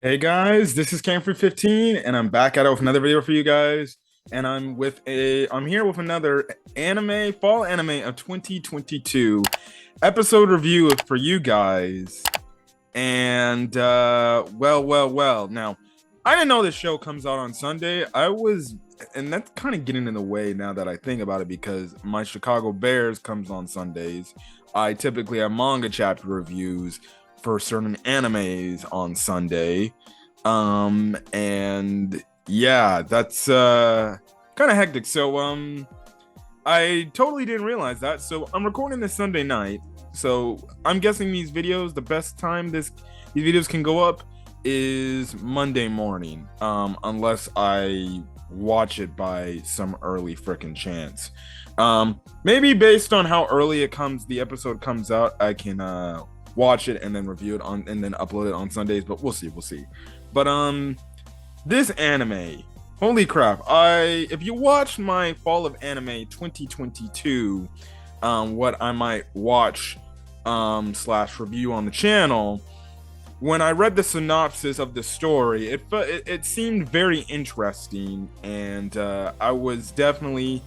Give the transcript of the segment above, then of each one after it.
Hey guys, this is Camfrey15 and I'm back at it with another video for you guys. And I'm here with another fall anime of 2022 episode review for you guys. And well. Now, I didn't know this show comes out on Sunday. And that's kind of getting in the way now that I think about it because my Chicago Bears comes on Sundays. I typically have manga chapter reviews for certain animes on Sunday. And yeah, that's kind of hectic. So I totally didn't realize that. So I'm recording this Sunday night. So I'm guessing the best time these videos can go up is Monday morning. Unless I watch it by some early freaking chance. Maybe based on how early the episode comes out, I can watch it and then review it and then upload it on Sundays, but we'll see. But this anime, holy crap. If you watch my Fall of Anime 2022, what I might watch slash review on the channel, when I read the synopsis of the story, it seemed very interesting, and I was definitely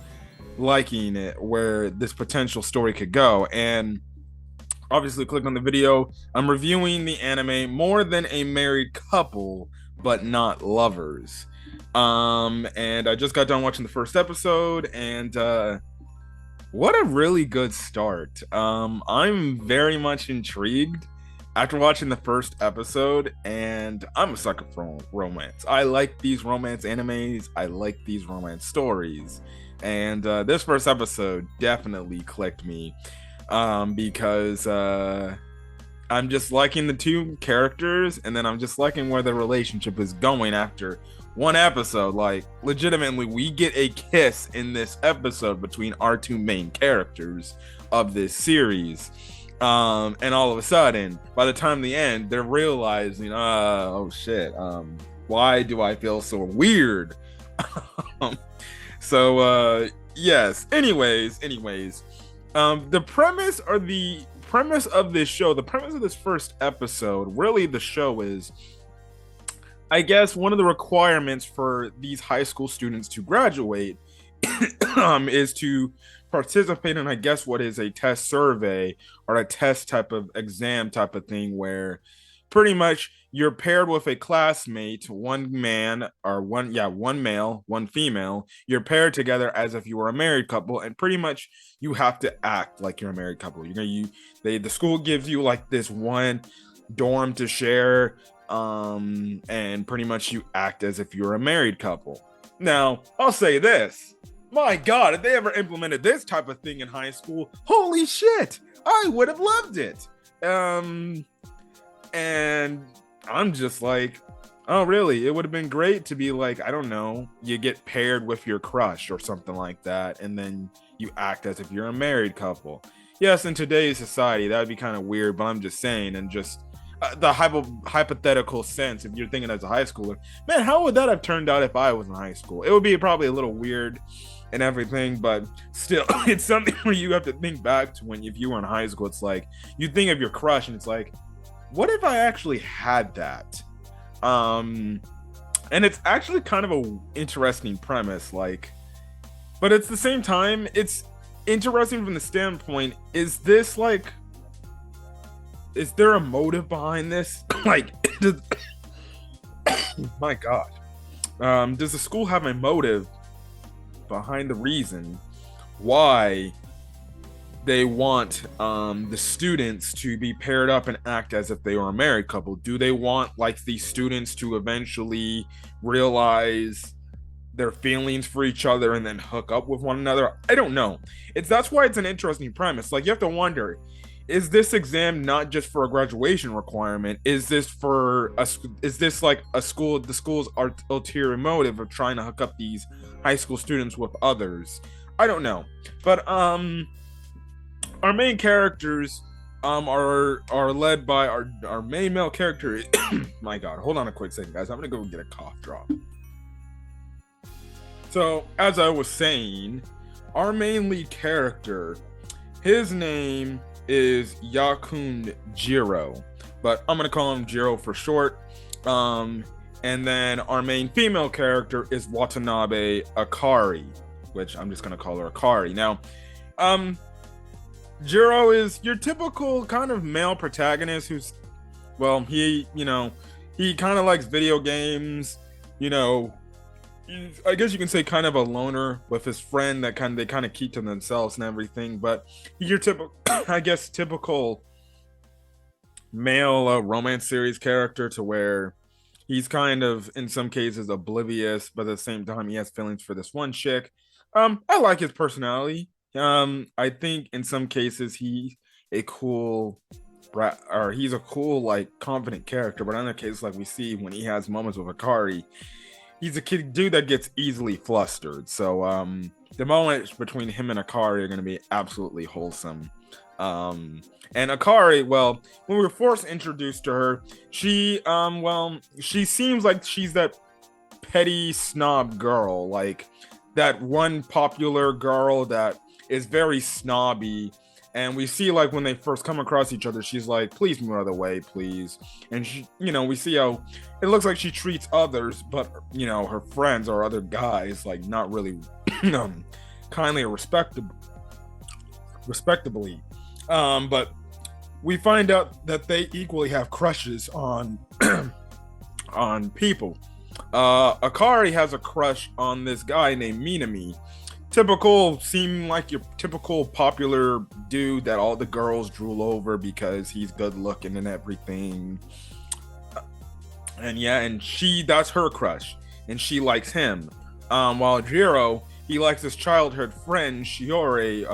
liking it where this potential story could go. And obviously click on the video. I'm reviewing the anime More Than a Married Couple But Not Lovers. And I just got done watching the first episode, and what a really good start. I'm very much intrigued after watching the first episode, and I'm a sucker for romance. I like these romance animes. I like these romance stories. And this first episode definitely clicked me. Because I'm just liking the two characters, and then I'm just liking where the relationship is going after one episode. Like, legitimately, we get a kiss in this episode between our two main characters of this series. And all of a sudden, by the time the end, they're realizing, oh shit, why do I feel so weird? Yes. Anyways. The premise of this first episode, really the show is, I guess, one of the requirements for these high school students to graduate is to participate in, I guess, what is a test survey or a test type of exam type of thing, where pretty much you're paired with a classmate, one male, one female. You're paired together as if you were a married couple, and pretty much you have to act like you're a married couple. The school gives you like this one dorm to share, and pretty much you act as if you're a married couple. Now, I'll say this. My God, if they ever implemented this type of thing in high school, holy shit, I would have loved it. And I'm just like, oh, really? It would have been great to be like, I don't know, you get paired with your crush or something like that, and then you act as if you're a married couple. Yes, in today's society, that would be kind of weird, but I'm just saying, and just the hypothetical sense, if you're thinking as a high schooler, man, how would that have turned out if I was in high school? It would be probably a little weird and everything, but still, it's something where you have to think back to if you were in high school. It's like, you think of your crush, and it's like, what if I actually had that? And it's actually kind of a interesting premise, like, but at the same time, it's interesting from the standpoint, is there a motive behind this? Like, my God. Does the school have a motive behind the reason why they want the students to be paired up and act as if they were a married couple? Do they want, like, the students to eventually realize their feelings for each other and then hook up with one another? I don't know. That's why it's an interesting premise. Like, you have to wonder, is this exam not just for a graduation requirement? Is this like the school's ulterior motive of trying to hook up these high school students with others? I don't know. But our main characters are led by our main male character. My God, hold on a quick second, guys. I'm gonna go get a cough drop. So, as I was saying, our main lead character, his name is Yakun Jiro, but I'm gonna call him Jiro for short. Um, and then our main female character is Watanabe Akari, which I'm just gonna call her Akari. Now, um, Jiro is your typical kind of male protagonist who's, well, he kind of likes video games, you know, I guess you can say kind of a loner with his friend that they kind of keep to themselves and everything. But your typical, I guess, typical male romance series character, to where he's kind of in some cases oblivious, but at the same time he has feelings for this one chick. I like his personality. I think in some cases he's a cool or he's a cool, like, confident character, but in other cases, like we see when he has moments with Akari, he's a dude that gets easily flustered. So the moments between him and Akari are going to be absolutely wholesome. And Akari, well, when we were first introduced to her, she seems like she's that petty snob girl, like that one popular girl that is very snobby. And we see, like, when they first come across each other, she's like, please move out of the way, please. And she, we see how it looks like she treats others, but, her friends or other guys, like, not really kindly or respectably. But we find out that they equally have crushes on on people. Akari has a crush on this guy named Minami. Seem like your typical popular dude that all the girls drool over because he's good looking and everything. And that's her crush, and she likes him. While Jiro, he likes his childhood friend Shiori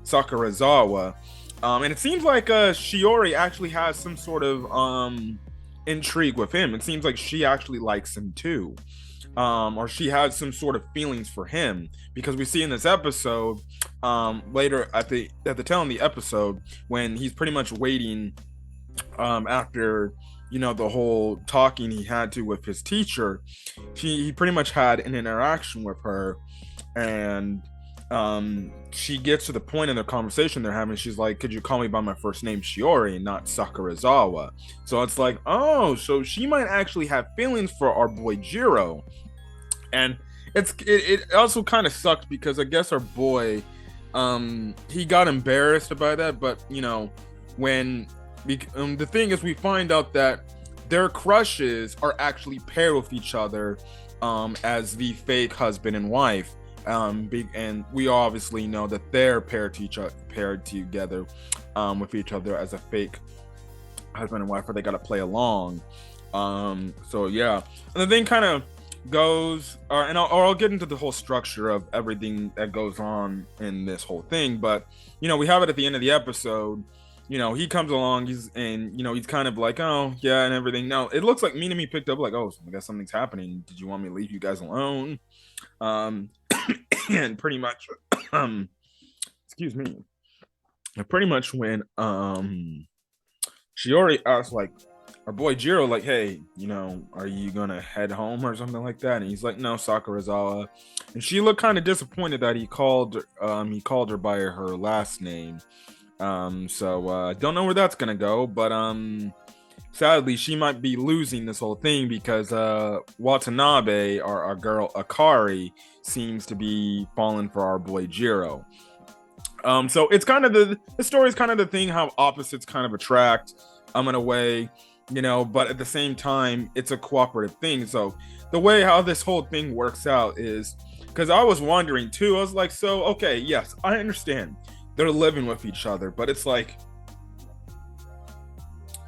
Sakurazawa. And it seems like Shiori actually has some sort of intrigue with him. It seems like she actually likes him too. Or she has some sort of feelings for him, because we see in this episode, later at the tail end of the episode, when he's pretty much waiting, after the whole talking he had to with his teacher, he pretty much had an interaction with her, and she gets to the point in the conversation they're having. She's like, "Could you call me by my first name, Shiori, and not Sakurazawa?" So it's like, oh, so she might actually have feelings for our boy Jiro. And it also kind of sucks because I guess our boy, he got embarrassed by that. But when the thing is, we find out that their crushes are actually paired with each other, as the fake husband and wife. And we obviously know that they're paired together with each other as a fake husband and wife, where they got to play along. So yeah, and the thing kind of goes, I'll get into the whole structure of everything that goes on in this whole thing. But we have it at the end of the episode. He comes along, he's kind of like, oh yeah, and everything. Now it looks like Minami picked up, like, oh, I guess something's happening. Did you want me to leave you guys alone? And pretty much, excuse me, pretty much when Shiori asked, like, our boy Jiro, like, hey, are you gonna head home or something like that? And he's like, no, Sakurazawa. And she looked kind of disappointed that he called her by her last name. So don't know where that's gonna go, but sadly she might be losing this whole thing, because Watanabe, our girl Akari, seems to be falling for our boy Jiro. So it's kind of the story is kind of the thing, how opposites kind of attract, in a way, but at the same time it's a cooperative thing. So the way how this whole thing works out is, because I was wondering too, I was like, so okay, yes, I understand they're living with each other, but it's like,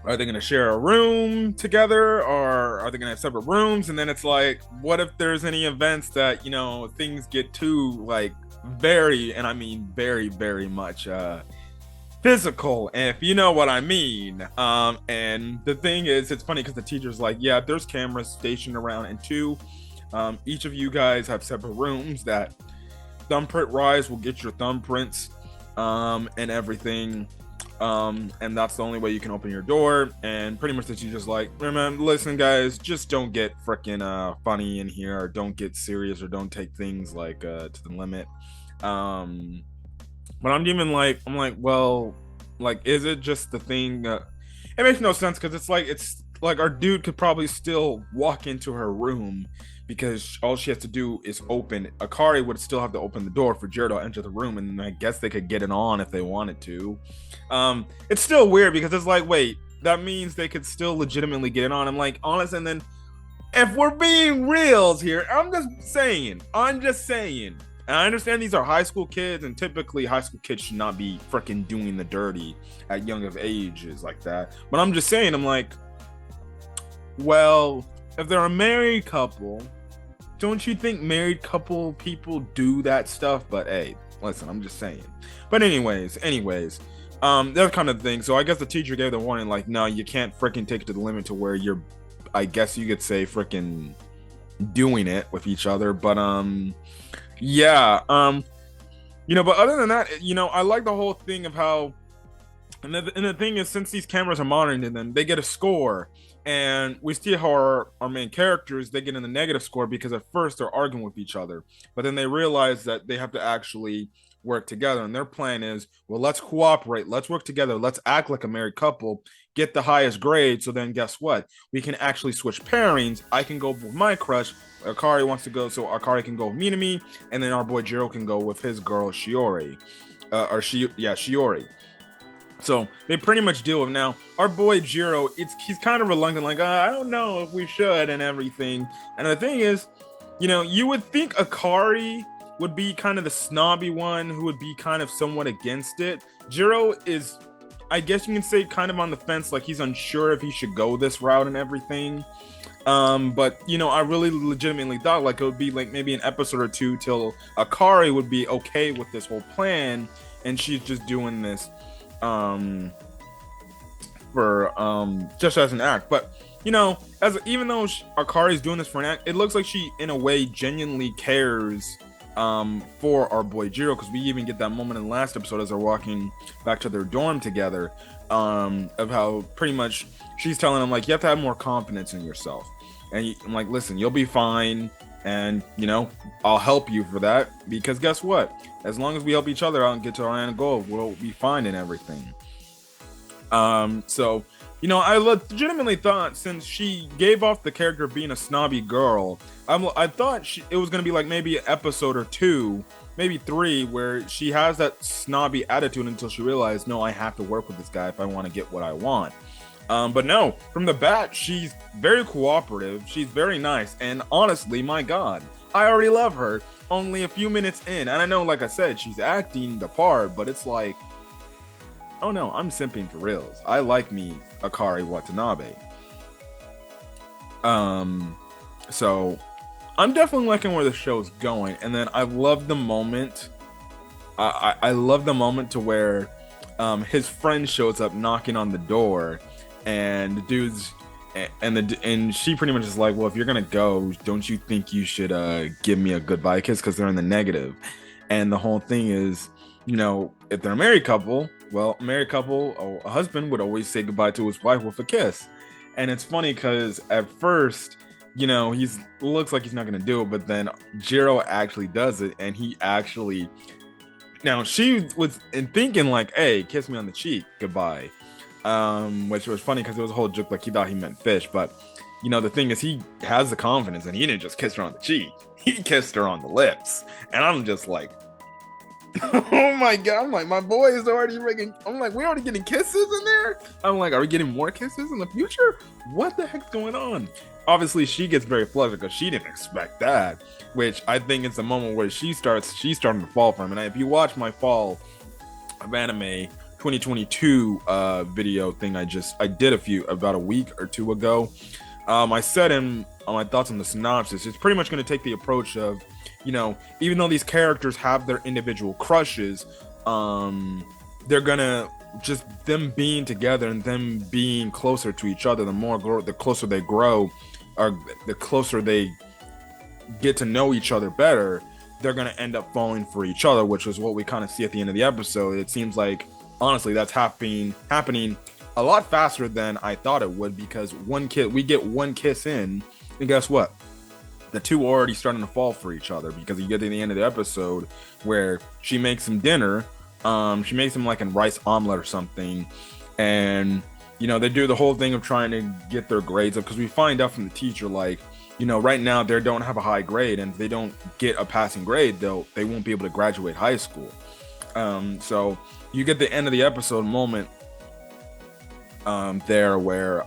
are they going to share a room together, or are they going to have separate rooms? And then it's like, what if there's any events that, things get too, like, very, and I mean very, very much physical, if you know what I mean. And the thing is, it's funny because the teacher's like, yeah, there's cameras stationed around, and each of you guys have separate rooms that thumbprint wise will get your thumbprints, and everything. And that's the only way you can open your door. And pretty much the teacher's like, remember, listen guys, just don't get freaking funny in here, or don't get serious, or don't take things like to the limit. But I'm like, well, like, is it just the thing? It makes no sense, because it's like, it's like our dude could probably still walk into her room because all she has to do is open. Akari would still have to open the door for Jiro to enter the room, and I guess they could get it on if they wanted to. It's still weird because it's like, wait, that means they could still legitimately get it on. I'm like, honest, and then if we're being reals here, I'm just saying. And I understand these are high school kids, and typically high school kids should not be freaking doing the dirty at young of ages like that. But I'm just saying, I'm like, well, if they're a married couple, don't you think married couple people do that stuff? But hey, listen, I'm just saying. But anyways, that kind of thing. So I guess the teacher gave the warning, like, no, you can't freaking take it to the limit to where you're, I guess you could say, freaking doing it with each other. But yeah, but other than that, I like the whole thing of how, and the thing is, since these cameras are monitoring them, they get a score. And we see how our main characters, they get in the negative score because at first they're arguing with each other, but then they realize that they have to actually work together. And their plan is, well, let's cooperate, let's work together, let's act like a married couple, get the highest grade. So then guess what? We can actually switch pairings. I can go with my crush. Akari wants to go, so Akari can go with Minami, and then our boy Jiro can go with his girl Shiori. Shiori. So they pretty much deal with now. Our boy Jiro, he's kind of reluctant, like, I don't know if we should and everything. And the thing is, you would think Akari would be kind of the snobby one who would be kind of somewhat against it. Jiro is, I guess you can say, kind of on the fence, like he's unsure if he should go this route and everything. But I really legitimately thought like it would be like maybe an episode or two till Akari would be okay with this whole plan, and she's just doing this for just as an act. But even though Akari's doing this for an act, it looks like she in a way genuinely cares for our boy Jiro, because we even get that moment in the last episode as they're walking back to their dorm together, of how pretty much she's telling him like, you have to have more confidence in yourself. And I'm like, listen, you'll be fine, and I'll help you for that, because guess what, as long as we help each other out and get to our end goal, we'll be fine and everything. So I legitimately thought, since she gave off the character of being a snobby girl, I thought it was going to be like maybe an episode or two, maybe 3, where she has that snobby attitude until she realized, no, I have to work with this guy if I want to get what I want. But no, from the bat, she's very cooperative. She's very nice. And honestly, my God, I already love her only a few minutes in. And I know, like I said, she's acting the part, but it's like, oh no, I'm simping for reals. I like me Akari Watanabe. So I'm definitely liking where the show's going. And then I love the moment. I love the moment to where his friend shows up knocking on the door. And the dude's and she pretty much is like, well, if you're gonna go, don't you think you should give me a goodbye kiss, because they're in the negative. And the whole thing is, if they're a married couple, well, a husband would always say goodbye to his wife with a kiss. And it's funny because at first, he's looks like he's not gonna do it, but then Jiro actually does it, and he actually, now she was thinking like, hey, kiss me on the cheek, goodbye. Which was funny because it was a whole joke, like he thought he meant fish. But the thing is, he has the confidence, and he didn't just kiss her on the cheek, he kissed her on the lips. And I'm just like, oh my God, I'm like, my boy is already making, I'm like, we're already getting kisses in there. I'm like, are we getting more kisses in the future? What the heck's going on? Obviously she gets very flustered because she didn't expect that, which I think it's a moment where she's starting to fall from. And if you watch my fall of anime 2022 video thing I did about a week or two ago, I said in my thoughts on the synopsis, it's pretty much going to take the approach of, even though these characters have their individual crushes, they're gonna just, them being together and them being closer to each other, the closer they grow, or the closer they get to know each other better, they're gonna end up falling for each other, which is what we kind of see at the end of the episode. It seems like, honestly, that's happening a lot faster than I thought it would, because we get one kiss in, and guess what? The two are already starting to fall for each other, because you get to the end of the episode where she makes him dinner. She makes him like a rice omelet or something, and they do the whole thing of trying to get their grades up, because we find out from the teacher, like, right now they don't have a high grade, and if they don't get a passing grade, they won't be able to graduate high school. So you get the end of the episode moment there where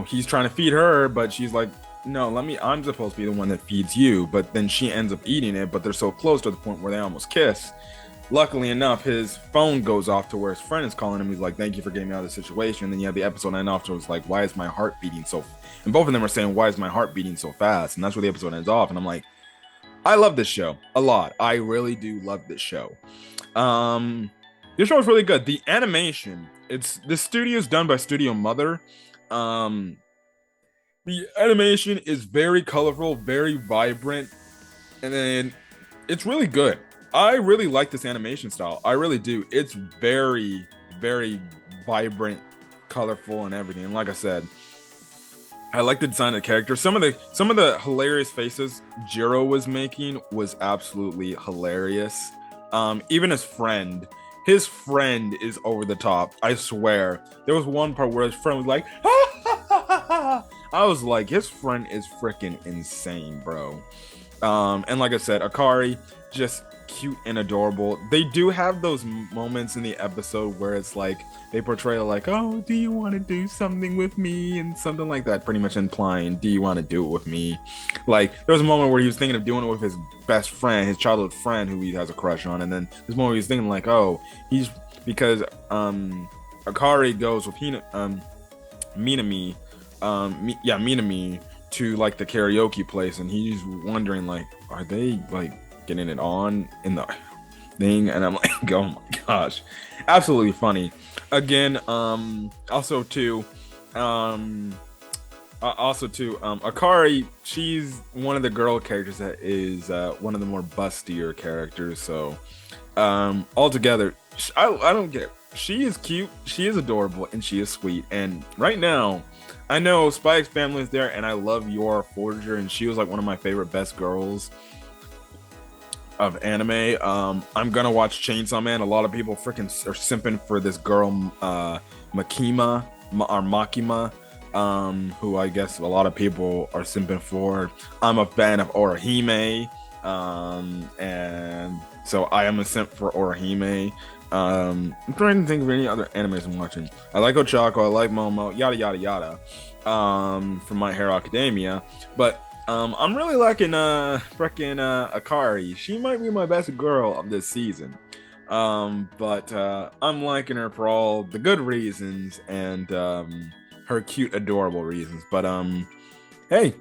he's trying to feed her, but she's like, no, I'm supposed to be the one that feeds you. But then she ends up eating it, but they're so close to the point where they almost kiss. Luckily enough, his phone goes off to where his friend is calling him. He's like, thank you for getting me out of the situation. And then you have the episode end off, so it's like, why is my heart beating so? And both of them are saying, why is my heart beating so fast? And that's where the episode ends off. And I'm like, I love this show a lot. I really do love this show. This show is really good. The animation, the studio is done by Studio Mother. The animation is very colorful, very vibrant, and then it's really good. I really like this animation style. I really do. It's very, very vibrant, colorful, and everything. And like I said, I like the design of the characters. Some of the hilarious faces Jiro was making was absolutely hilarious. Even his friend is over the top. I swear. There was one part where his friend was like, I was like, his friend is freaking insane, bro. And like I said, Akari, just cute and adorable. They do have those moments in the episode where it's like they portray like, oh, do you want to do something with me, and something like that, pretty much implying, do you want to do it with me? Like, there was a moment where he was thinking of doing it with his best friend, his childhood friend, who he has a crush on, and then this moment he was thinking like, oh, because Akari goes with Minami to like the karaoke place, and he's wondering like, are they like getting it on in the thing? And I'm like, oh my gosh, absolutely funny. Again, also too, Akari, she's one of the girl characters that is one of the more bustier characters. So altogether, I don't get it. She is cute, she is adorable, and she is sweet. And right now, I know Spy X Family is there, and I love Yor Forger, and she was like one of my favorite best girls of anime. I'm gonna watch Chainsaw Man. A lot of people freaking are simping for this girl, Makima, who I guess a lot of people are simping for. I'm a fan of Orihime, and so I am a simp for Orihime. I'm trying to think of any other animes I'm watching. I like Ochako, I like Momo, yada yada yada, from My Hero Academia. But I'm really liking freaking Akari. She might be my best girl of this season. But I'm liking her for all the good reasons and her cute, adorable reasons. But hey,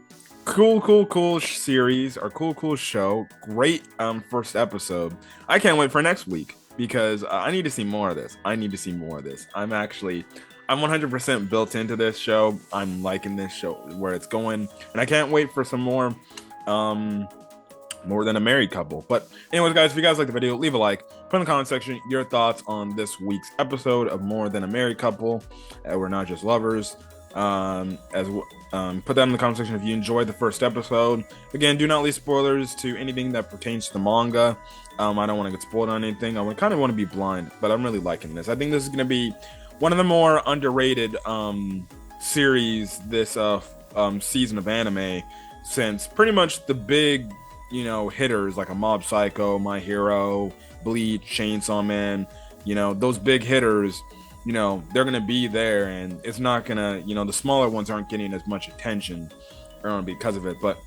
cool series, or cool show. Great first episode. I can't wait for next week, because I need to see more of this. I'm 100% built into this show. I'm liking this show, where it's going, and I can't wait for some more More Than a Married Couple. But anyways, guys, if you guys like the video, leave a like, put in the comment section your thoughts on this week's episode of More Than a Married Couple. We're not just lovers. Put that in the comment section if you enjoyed the first episode. Again, do not leave spoilers to anything that pertains to the manga. I don't want to get spoiled on anything. I kind of want to be blind, but I'm really liking this. I think this is going to be one of the more underrated series this season of anime, since pretty much the big hitters like a Mob Psycho, My Hero, Bleach, Chainsaw Man, those big hitters, they're gonna be there, and it's not gonna, the smaller ones aren't getting as much attention because of it. But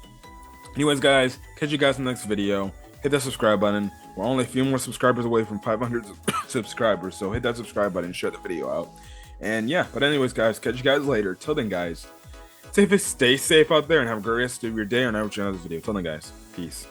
anyways, guys, catch you guys in the next video. Hit that subscribe button. We're only a few more subscribers away from 500 subscribers, so hit that subscribe button and share the video out. And yeah, but anyways, guys, catch you guys later. Till then, guys, stay safe out there, and have a great rest of your day, and I will see you in another video. Till then, guys, peace.